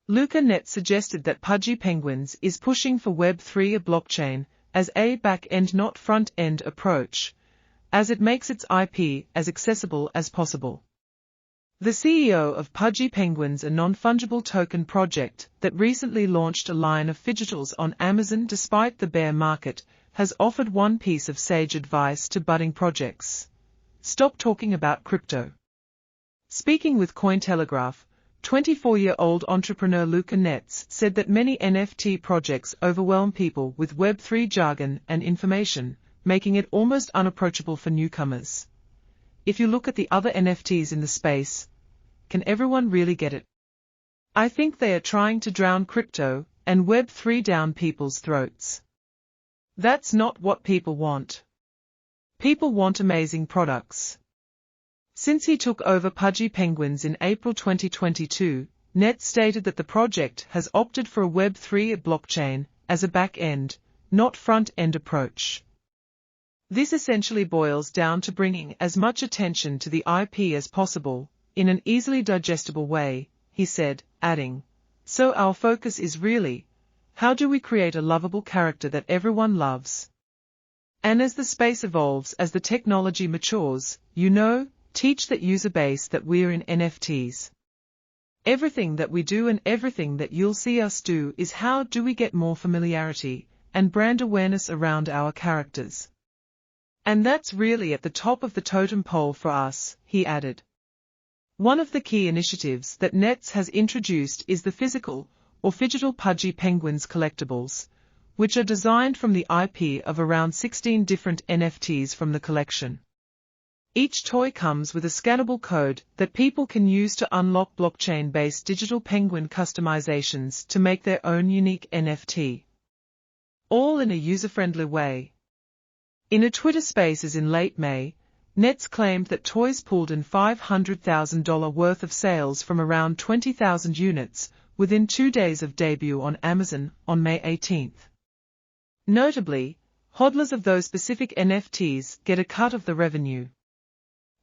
Luca Netz suggested that Pudgy Penguins is pushing for Web3 blockchain as a back-end not front-end approach, as it makes its IP as accessible as possible. The CEO of Pudgy Penguins, a non-fungible token project that recently launched a line of fidgetals on Amazon despite the bear market, has offered one piece of sage advice to budding projects: stop talking about crypto. Speaking with Cointelegraph, 24-year-old entrepreneur Luca Netz said that many NFT projects overwhelm people with Web3 jargon and information, making it almost unapproachable for newcomers. If you look at the other NFTs in the space, can everyone really get it? I think they are trying to drown crypto and Web3 down people's throats. That's not what people want. People want amazing products. Since he took over Pudgy Penguins in April 2022, Netz stated that the project has opted for a Web3 blockchain as a back-end, not front-end approach. This essentially boils down to bringing as much attention to the IP as possible, in an easily digestible way, he said, adding, "So our focus is really, how do we create a lovable character that everyone loves? And as the space evolves, as the technology matures, teach that user base that we're in NFTs. Everything that we do and everything that you'll see us do is how do we get more familiarity and brand awareness around our characters. And that's really at the top of the totem pole for us," he added. One of the key initiatives that Netz has introduced is the physical or phygital Pudgy Penguins collectibles, which are designed from the IP of around 16 different NFTs from the collection. Each toy comes with a scannable code that people can use to unlock blockchain-based digital penguin customizations to make their own unique NFT. All in a user-friendly way. In a Twitter Spaces in late May, Netz claimed that toys pulled in $500,000 worth of sales from around 20,000 units within 2 days of debut on Amazon on May 18. Notably, hodlers of those specific NFTs get a cut of the revenue.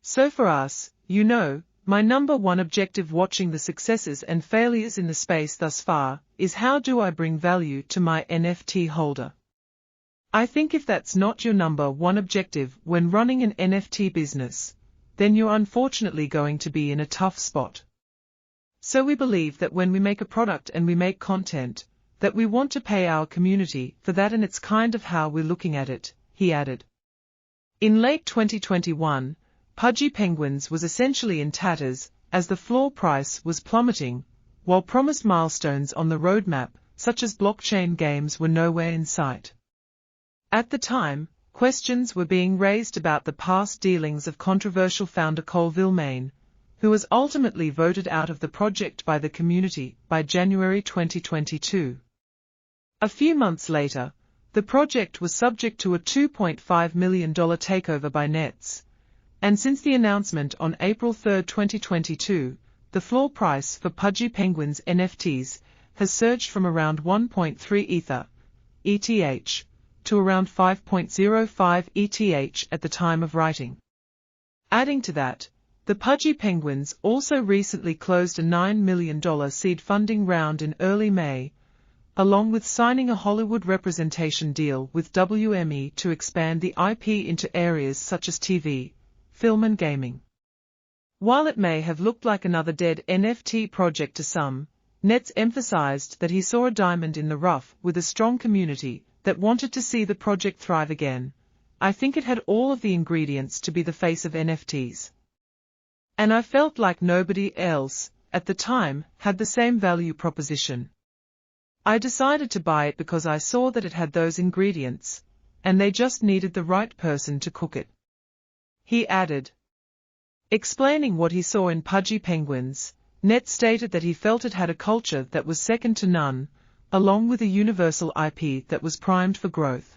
So for us, my number one objective watching the successes and failures in the space thus far is how do I bring value to my NFT holder? I think if that's not your number one objective when running an NFT business, then you're unfortunately going to be in a tough spot. So we believe that when we make a product and we make content, that we want to pay our community for that, and it's kind of how we're looking at it, he added. In late 2021, Pudgy Penguins was essentially in tatters as the floor price was plummeting, while promised milestones on the roadmap, such as blockchain games, were nowhere in sight. At the time, questions were being raised about the past dealings of controversial founder Cole Villemain, who was ultimately voted out of the project by the community by January 2022. A few months later, the project was subject to a $2.5 million takeover by Netz, and since the announcement on April 3, 2022, the floor price for Pudgy Penguins NFTs has surged from around 1.3 Ether, ETH, to around 5.05 ETH at the time of writing. Adding to that, the Pudgy Penguins also recently closed a $9 million seed funding round in early May, along with signing a Hollywood representation deal with WME to expand the IP into areas such as TV, film and gaming. While it may have looked like another dead NFT project to some, Netz emphasized that he saw a diamond in the rough with a strong community that wanted to see the project thrive again. I think it had all of the ingredients to be the face of NFTs. And I felt like nobody else, at the time, had the same value proposition. I decided to buy it because I saw that it had those ingredients, and they just needed the right person to cook it. He added. Explaining what he saw in Pudgy Penguins, Netz stated that he felt it had a culture that was second to none, along with a universal IP that was primed for growth.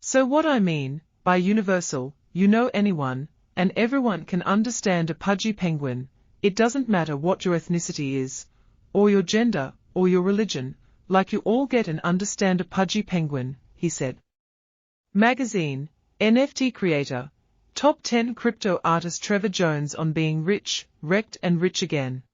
So what I mean by universal, anyone and everyone can understand a Pudgy Penguin. It doesn't matter what your ethnicity is, or your gender, or your religion, like you all get and understand a Pudgy Penguin, he said. Magazine, NFT creator, top 10 crypto artist Trevor Jones on being rich, wrecked and rich again.